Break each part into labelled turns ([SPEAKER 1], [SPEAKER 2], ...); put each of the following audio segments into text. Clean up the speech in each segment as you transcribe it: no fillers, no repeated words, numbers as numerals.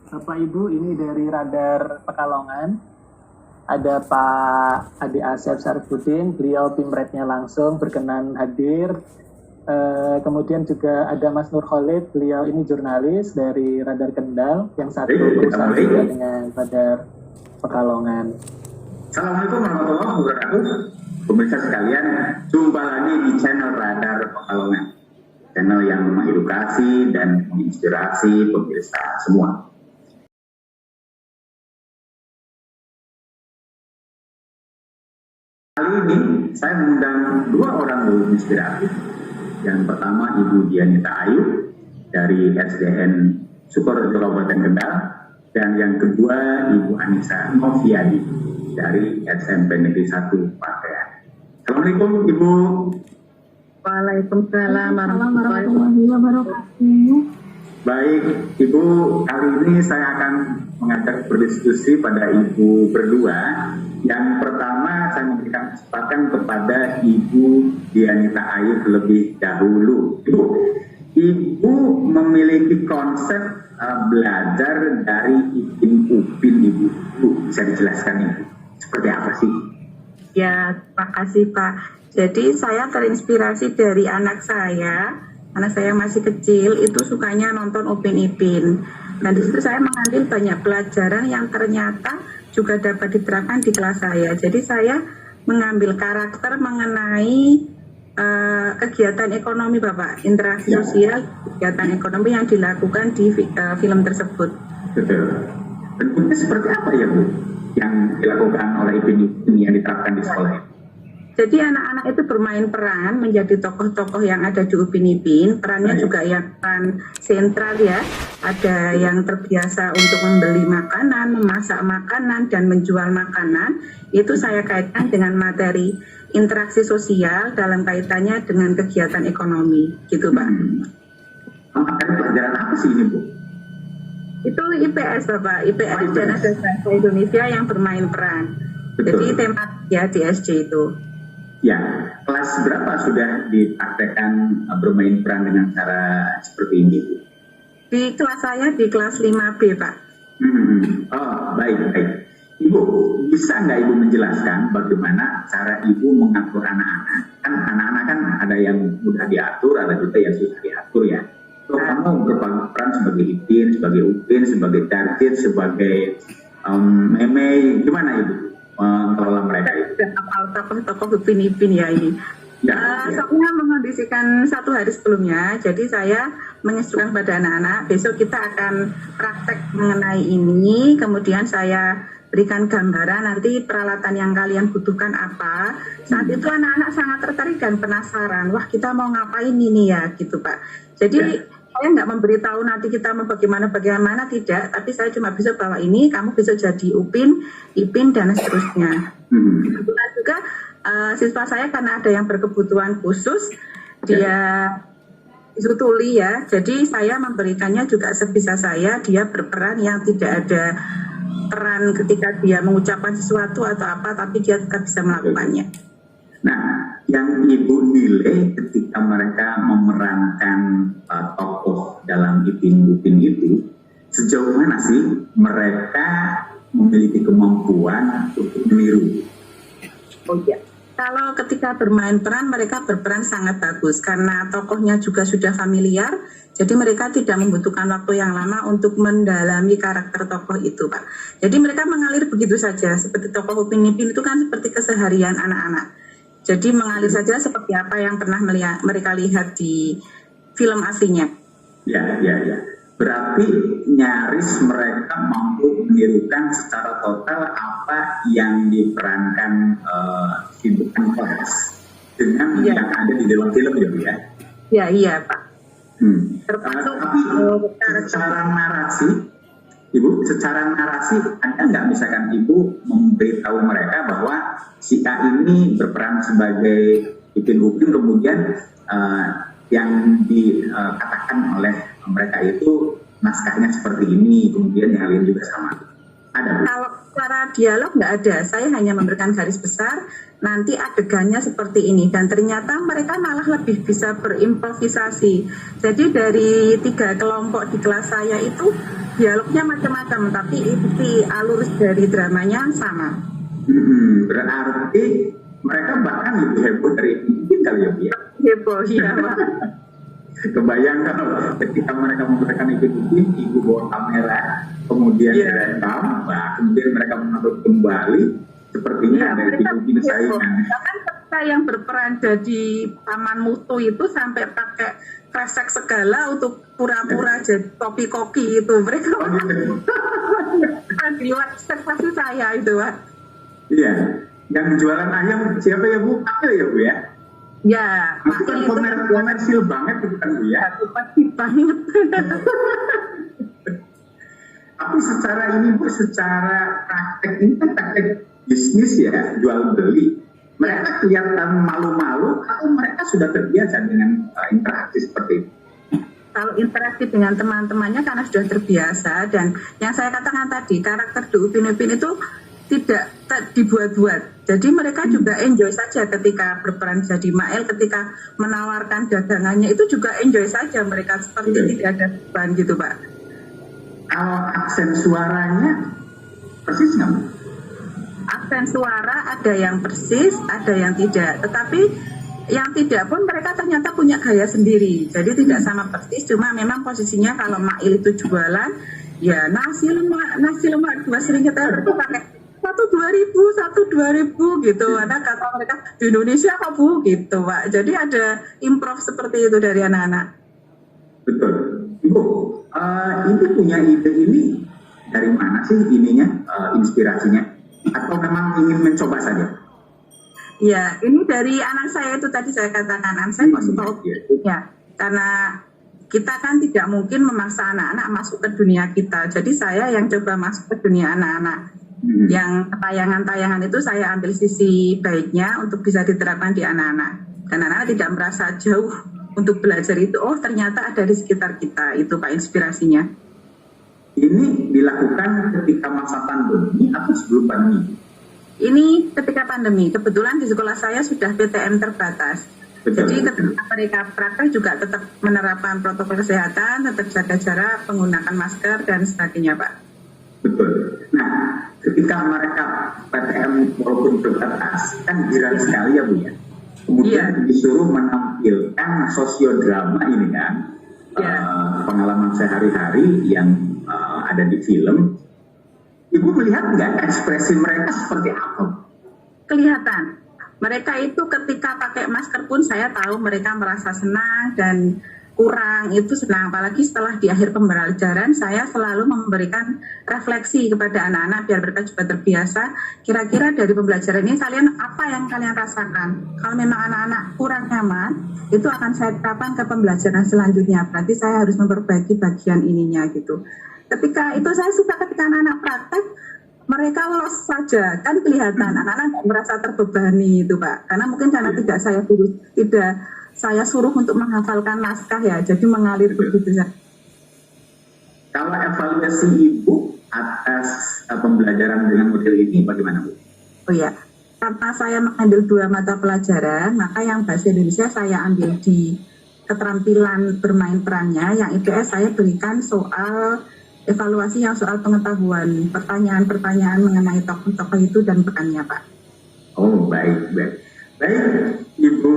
[SPEAKER 1] Bapak Ibu, ini dari Radar Pekalongan. Ada Pak Ade Asep Sarifudin, beliau pimretnya langsung berkenan hadir. Kemudian juga ada Mas Nur Khalid, beliau ini jurnalis dari Radar Kendal, yang satu perusahaan juga dengan Radar Pekalongan.
[SPEAKER 2] Assalamualaikum warahmatullahi wabarakatuh. Pemirsa sekalian, jumpa lagi di channel Radar Pekalongan. Channel yang mengedukasi dan menginspirasi pemirsa semua. Kali ini saya mengundang dua orang guru inspiratif. Yang pertama Ibu Dianita Ayu dari SDN Sukorejo Kabupaten Kendal, dan yang kedua Ibu Anissa Noviadi dari SMP Negeri 1 Patean. Assalamualaikum Ibu.
[SPEAKER 3] Waalaikumsalam warahmatullahi wabarakatuh.
[SPEAKER 2] Baik Ibu, kali ini saya akan mengajak berdiskusi pada Ibu berdua. Yang pertama saya memberikan kesempatan kepada Ibu Dianita Ayu terlebih dahulu. Ibu memiliki konsep belajar dari Ipin Upin Ibu. Bisa dijelaskan Ibu, seperti apa sih?
[SPEAKER 3] Ya, terima kasih Pak. Jadi saya terinspirasi dari anak saya. Anak saya masih kecil, itu sukanya nonton Upin Ipin. Dan di situ saya mengambil banyak pelajaran yang ternyata juga dapat diterapkan di kelas saya. Jadi saya mengambil karakter mengenai kegiatan ekonomi Bapak, interaksi sosial, kegiatan ekonomi yang dilakukan di film tersebut.
[SPEAKER 2] Betul. Bentuknya seperti apa ya Bu yang dilakukan oleh Ipin Ipin yang diterapkan di sekolah?
[SPEAKER 3] Jadi anak-anak itu bermain peran menjadi tokoh-tokoh yang ada di Upin Ipin. Perannya juga yang peran sentral ya. Ada yang terbiasa untuk membeli makanan, memasak makanan, dan menjual makanan. Itu saya kaitkan dengan materi interaksi sosial dalam kaitannya dengan kegiatan ekonomi. Gitu Pak.
[SPEAKER 2] Materi pelajaran apa sih ini Bu?
[SPEAKER 3] Itu IPS Bapak. IPS dan ada bahasa Indonesia yang bermain peran.
[SPEAKER 2] Betul.
[SPEAKER 3] Jadi tema ya di SJ itu.
[SPEAKER 2] Ya, kelas berapa sudah dipraktekkan bermain peran dengan cara seperti ini, Bu?
[SPEAKER 3] Di kelas saya di kelas 5B, Pak.
[SPEAKER 2] Oh, baik. Ibu, bisa nggak Ibu menjelaskan bagaimana cara Ibu mengatur anak-anak? Kan anak-anak kan ada yang mudah diatur, ada juga yang susah diatur ya. So, kamu berperan sebagai Ipin, sebagai Upin, sebagai Darjit, sebagai Meme, gimana Ibu mengelola mereka itu?
[SPEAKER 3] Tokoh-tokoh Upin Ipin ya ini. Saya mengondisikan 1 hari sebelumnya, jadi saya menginstruksikan pada anak-anak, besok kita akan praktek mengenai ini, kemudian saya berikan gambaran nanti peralatan yang kalian butuhkan apa. Saat itu anak-anak sangat tertarik dan penasaran, wah kita mau ngapain ini ya gitu Pak. Jadi saya nggak memberitahu nanti kita mau bagaimana tidak, tapi saya cuma bisa bawa ini, kamu bisa jadi Upin, Ipin, dan seterusnya. Kemudian juga siswa saya karena ada yang berkebutuhan khusus, dia isu tuli ya, jadi saya memberikannya juga sebisa saya, dia berperan yang tidak ada peran ketika dia mengucapkan sesuatu atau apa, tapi dia tetap bisa melakukannya.
[SPEAKER 2] Nah, yang Ibu nilai ketika mereka memerankan tokoh dalam Ipin Upin itu, sejauh mana sih mereka memiliki kemampuan untuk meniru?
[SPEAKER 3] Oh iya, kalau ketika bermain peran mereka berperan sangat bagus karena tokohnya juga sudah familiar, jadi mereka tidak membutuhkan waktu yang lama untuk mendalami karakter tokoh itu Pak. Jadi mereka mengalir begitu saja, seperti tokoh Upin Ipin itu kan seperti keseharian anak-anak. Jadi mengalir saja seperti apa yang pernah mereka lihat di film aslinya. Ya.
[SPEAKER 2] Berarti nyaris mereka mampu menirukan secara total apa yang diperankan Ibu Anfas dengan yang ada di dalam film ya? Iya Pak.
[SPEAKER 3] Termasuk
[SPEAKER 2] secara narasi, Ibu, secara narasi, Anda nggak misalkan Ibu memberitahu mereka bahwa si A ini berperan sebagai Ipin Upin, kemudian yang dikatakan oleh mereka itu naskahnya seperti ini, kemudian yang lain juga sama. Ada, Bu?
[SPEAKER 3] Kalau secara dialog nggak ada, saya hanya memberikan garis besar, nanti adegannya seperti ini, dan ternyata mereka malah lebih bisa berimprovisasi. Jadi dari 3 kelompok di kelas saya itu dialognya macam-macam, tapi isi alur dari dramanya sama.
[SPEAKER 2] Berarti mereka bahkan lebih heboh dari mungkin kali ya Bu ya.
[SPEAKER 3] Heboh, iya Pak.
[SPEAKER 2] Kebayang kalau ketika mereka memberikan ibu bawa kamera, kemudian direkam, kemudian mereka menonton kembali, sepertinya ada ibu saingan.
[SPEAKER 3] Bahkan kita yang berperan jadi paman mutu itu sampai pakai kresek segala untuk pura-pura jadi kopi-koki itu. Mereka di luar ekspektasi saya itu, Pak.
[SPEAKER 2] Iya, yang jualan ayam siapa ya Bu? Akil ya Bu ya?
[SPEAKER 3] Ya,
[SPEAKER 2] itu kan komersil banget itu kan Bu ya?
[SPEAKER 3] Pasti banget.
[SPEAKER 2] Tapi secara praktek ini kan praktek bisnis ya, jual beli. Mereka kelihatan malu-malu atau mereka sudah terbiasa dengan interaksi seperti itu?
[SPEAKER 3] Kalau interaksi dengan teman-temannya karena sudah terbiasa, dan yang saya katakan tadi, karakter di Upin Ipin itu tidak dibuat-buat. Jadi mereka juga enjoy saja ketika berperan jadi Mael, ketika menawarkan dagangannya itu juga enjoy saja mereka, seperti tidak ada beban gitu Pak.
[SPEAKER 2] Kalau aksen suaranya persis nggak?
[SPEAKER 3] Aksen suara ada yang persis, ada yang tidak. Tetapi yang tidak pun mereka ternyata punya gaya sendiri. Jadi tidak sama persis, cuma memang posisinya kalau Mail itu jualan, ya nasi lemak 2 seringet itu pakai 1.200 gitu. Ada kata mereka di Indonesia kok Bu gitu Pak. Jadi ada improv seperti itu dari anak-anak.
[SPEAKER 2] Betul. Ibu, Ibu punya ide ini dari mana sih inspirasinya? Atau memang ingin mencoba saja?
[SPEAKER 3] Ya, ini dari anak saya itu tadi saya katakan, anak saya kok suka ya, karena kita kan tidak mungkin memaksa anak-anak masuk ke dunia kita. Jadi saya yang coba masuk ke dunia anak-anak. Yang tayangan-tayangan itu saya ambil sisi baiknya untuk bisa diterapkan di anak-anak. Dan anak-anak tidak merasa jauh untuk belajar itu. Oh, ternyata ada di sekitar kita. Itu Pak inspirasinya.
[SPEAKER 2] Ini dilakukan ketika masa pandemi atau sebelum pandemi?
[SPEAKER 3] Ini ketika pandemi. Kebetulan di sekolah saya sudah PTM terbatas.
[SPEAKER 2] Betul.
[SPEAKER 3] Jadi ketika mereka praktek juga tetap menerapkan protokol kesehatan, tetap jaga jarak, menggunakan masker dan sebagainya, Pak.
[SPEAKER 2] Betul. Nah, ketika mereka PTM walaupun terbatas, kan girang sekali ya Bu ya. Kemudian disuruh menampilkan sosiodrama ini kan, pengalaman sehari-hari yang ada di film. Ibu melihat nggak ekspresi mereka seperti apa?
[SPEAKER 3] Kelihatan. Mereka itu ketika pakai masker pun saya tahu mereka merasa senang dan kurang itu senang. Apalagi setelah di akhir pembelajaran saya selalu memberikan refleksi kepada anak-anak biar mereka juga terbiasa. Kira-kira dari pembelajaran ini apa yang kalian rasakan? Kalau memang anak-anak kurang nyaman, itu akan saya terapkan ke pembelajaran selanjutnya. Berarti saya harus memperbaiki bagian ininya gitu. Ketika itu saya suka ketika anak-anak praktek, mereka lolos saja, kan kelihatan anak-anak nggak merasa terbebani itu Pak. Karena mungkin tidak saya suruh untuk menghafalkan naskah ya, jadi mengalir begitu ya.
[SPEAKER 2] Kalau evaluasi Ibu atas pembelajaran dengan model ini bagaimana Bu?
[SPEAKER 3] Oh ya, karena saya mengambil 2 mata pelajaran, maka yang bahasa Indonesia saya ambil di keterampilan bermain perannya, yang IPS saya berikan soal evaluasi yang soal pengetahuan, pertanyaan-pertanyaan mengenai tokoh-tokoh itu dan perannya, Pak.
[SPEAKER 2] Oh, baik. Baik, Ibu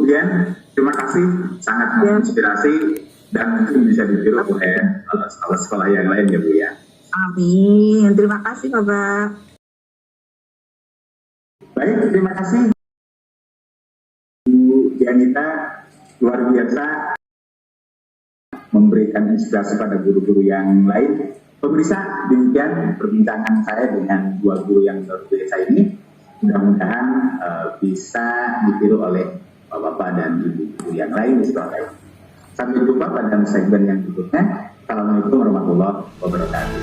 [SPEAKER 2] Dian, terima kasih, sangat menginspirasi dan mungkin bisa ditiru oleh sekolah-sekolah yang lain ya Bu ya.
[SPEAKER 3] Amin, terima kasih Bapak.
[SPEAKER 2] Baik, terima kasih Bu Dianita, luar biasa memberikan inspirasi pada guru-guru yang lain. Pemirsa, demikian perbincangan saya dengan 2 guru yang luar biasa ini. Mudah-mudahan bisa ditiru oleh Bapak dan Ibu guru yang lain di sekolah lain. Sampai jumpa pada segmen yang berikutnya. Assalamualaikum warahmatullahi wabarakatuh.